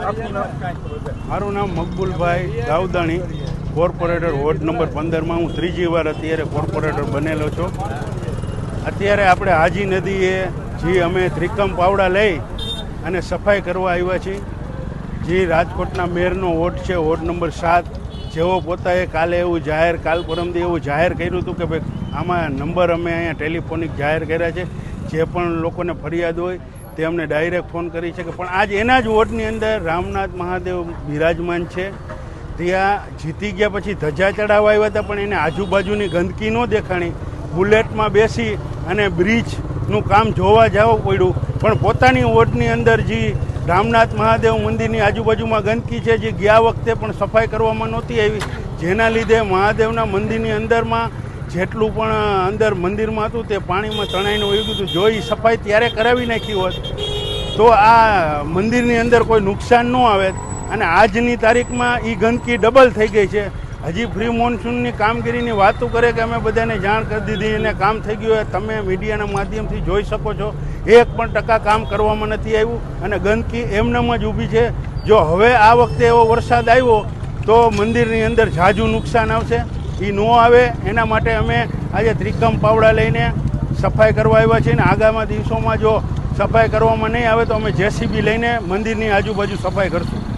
મારું નામ મકબૂલભાઈ ગાવદાણી, corporator ward number 15માં હું ત્રીજી વાર અત્યારે કોર્પોરેટર બનેલો છું. અત્યારે આપણે હાજી નદીએ જે અમે ત્રિકમ પાવડા લઈ અને સફાઈ કરવા આવ્યા છીએ. જે રાજકોટના મેયરનો વોર્ડ છે, વોર્ડ નંબર 7, જેઓ પોતાએ કાલે એવું કાલ પરમથી એવું જાહેર કર્યું હતું કે ભાઈ આમાં નંબર અમે અહીંયા ટેલિફોનિક જાહેર કર્યા છે, જે પણ લોકોને ફરિયાદ હોય તે અમને ડાયરેક્ટ ફોન કરી શકે. પણ આજ એના જ વોર્ડની અંદર રામનાથ મહાદેવ બિરાજમાન છે. ત્યાં જીતી ગયા પછી ધજા ચડાવવા આવ્યા હતા, પણ એને આજુબાજુની ગંદકી ન દેખાણી. બુલેટમાં બેસી અને બ્રિજનું કામ જોવા જવું પડ્યું, પણ પોતાની વોર્ડની અંદર જે રામનાથ મહાદેવ મંદિરની આજુબાજુમાં ગંદકી છે, જે ગયા વખતે પણ સફાઈ કરવામાં નહોતી આવી, જેના લીધે મહાદેવના મંદિરની અંદરમાં જેટલું પણ અંદર મંદિરમાં હતું તે પાણીમાં તણાઈને વહી ગયું હતું. જો એ સફાઈ ત્યારે કરાવી નાખી હોત તો આ મંદિરની અંદર કોઈ નુકસાન ન આવે. અને આજની તારીખમાં એ ગંદકી ડબલ થઈ ગઈ છે. હજી પ્રી મોન્સૂનની કામગીરીની વાતો કરે કે અમે બધાને જાણ કરી દીધી અને કામ થઈ ગયું. તમે મીડિયાના માધ્યમથી જોઈ શકો છો, 1% કામ કરવામાં નથી આવ્યું અને ગંદકી એમનેમ જ ઊભી છે. જો હવે આ વખતે એવો વરસાદ આવ્યો તો મંદિરની અંદર ઝાઝું નુકસાન આવશે. એ ન આવે એના માટે અમે આજે ત્રિકમ પાવડા લઈને સફાઈ કરવા આવ્યા છીએ. અને આગામી દિવસોમાં જો સફાઈ કરવામાં નહીં આવે તો અમે JCB લઈને મંદિરની આજુબાજુ સફાઈ કરશું.